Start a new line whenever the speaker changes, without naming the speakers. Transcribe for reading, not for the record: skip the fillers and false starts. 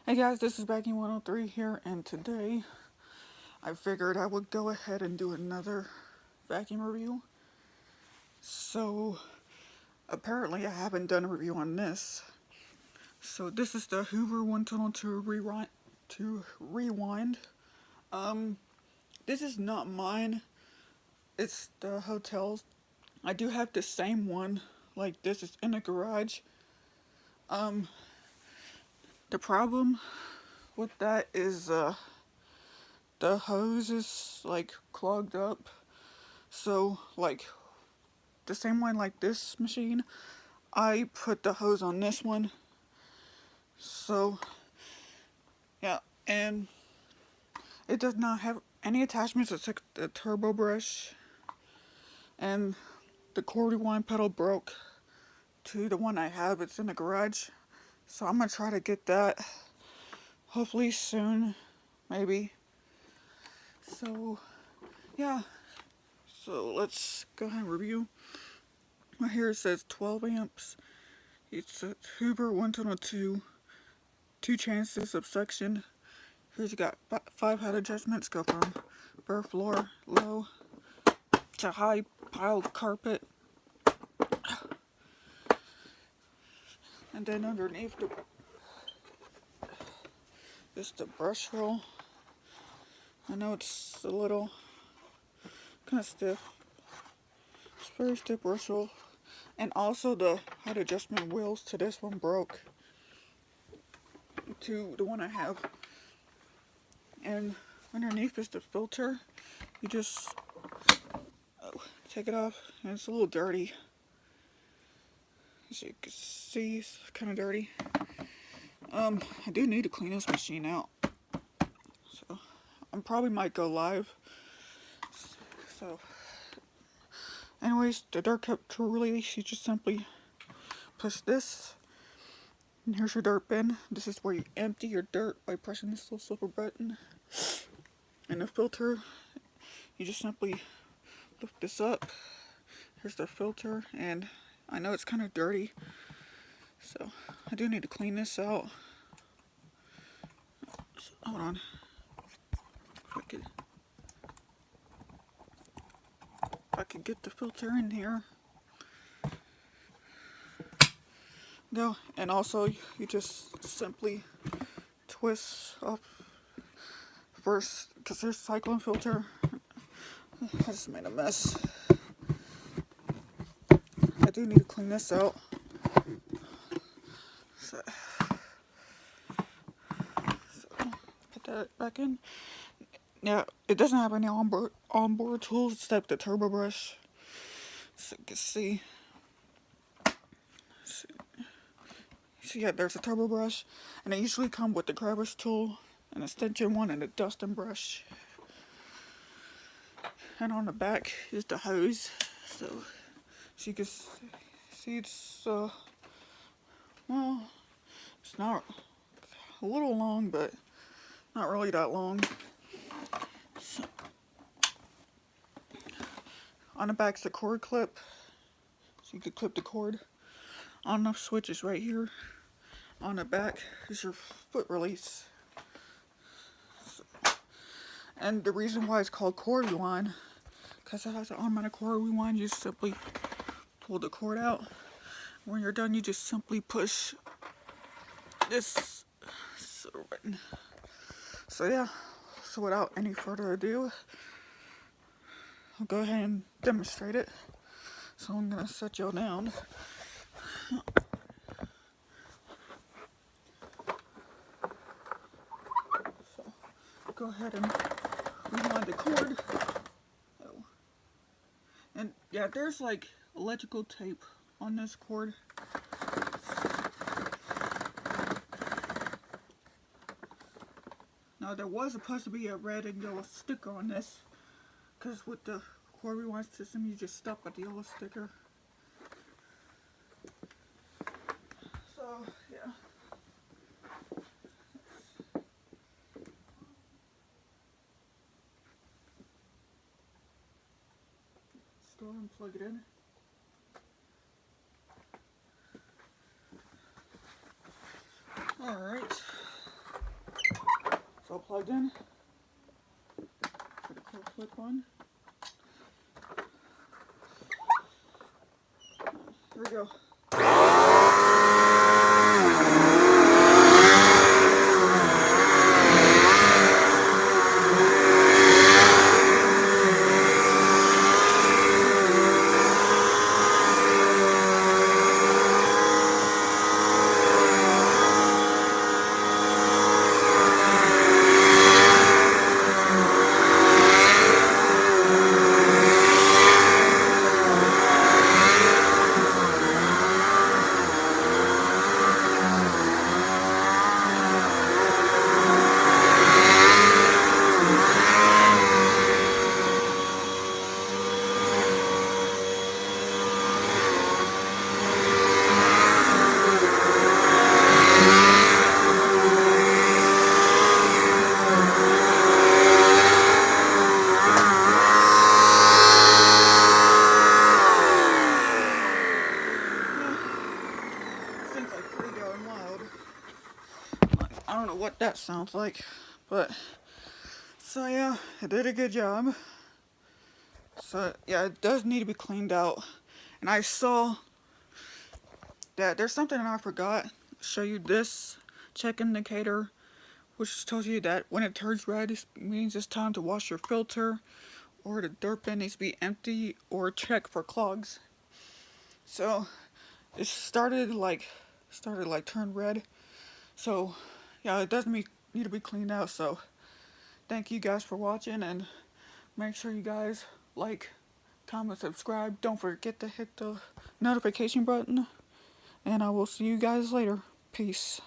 Hey guys, this is Becky 103 here, and today I figured I would go ahead and do another vacuum review. So, apparently I haven't done a review on this. So this is the Hoover windtunnel to rewind. Um, this is not mine. It's the hotel's. I do have the same one, like this is in the garage. Um, the problem with that is the hose is like clogged up. So like the same one like this machine, I put the hose on this one. So yeah, and it does not have any attachments except the turbo brush, and the cord rewind pedal broke to the one I have. It's in the garage, so I'm gonna try to get that hopefully soon, maybe. So yeah, so let's go ahead and review. Right here it says 12 amps. It's a Hoover 122, 2 chances of suction. Here's you got 5 height adjustments. Go from bare floor, low, to high piled carpet. And then underneath is the brush roll. I know it's a little kind of stiff. It's very stiff brush roll. And also the height adjustment wheels to this one broke to the one I have. And underneath is the filter. You just take it off, and it's a little dirty. As you can see, it's kind of dirty. I do need to clean this machine out. So, I probably might go live. So, anyways, the dirt cup to release, you just simply push this. And here's your dirt bin. This is where you empty your dirt by pressing this little silver button. And the filter, you just simply lift this up. Here's the filter, and I know it's kind of dirty, so I do need to clean this out. So, hold on. If I could get the filter in here. Go, and also you just simply twist off first, because there's cyclone filter. I just made a mess. I do need to clean this out. So put that back in. Yeah, it doesn't have any onboard tools except the turbo brush. So you can see. So yeah, there's a turbo brush, and it usually comes with the grabber's tool, an extension one, and a dusting brush. And on the back is the hose. So you can see it's well, it's not a little long, but not really that long. So, on the back's the cord clip, so you could clip the cord. On the switch is right here. On the back is your foot release. So, and the reason why it's called cord rewind, because it has an automatic cord rewind. You just simply pull the cord out. When you're done, you just simply push this button. So yeah, so without any further ado, I'll go ahead and demonstrate it. So I'm gonna set y'all down. So go ahead and rewind the cord. Oh. And yeah, there's like electrical tape on this cord. Now there was supposed to be a red and yellow sticker on this, because with the cord rewind system you just stop at the yellow sticker. So yeah. Let's go and plug it in. Alright. plugged in. Put a cool clip on. Here we go. Seems like pretty darn loud. I don't know what that sounds like, but so yeah, it did a good job. So yeah, it does need to be cleaned out. And I saw that there's something I forgot. Show you this check indicator, which tells you that when it turns red, it means it's time to wash your filter, or the dirt bin needs to be empty, or check for clogs. So it started like turn red. So yeah, it does need to be cleaned out. So thank you guys for watching, and make sure you guys like, comment, subscribe. Don't forget to hit the notification button, and I will see you guys later. Peace.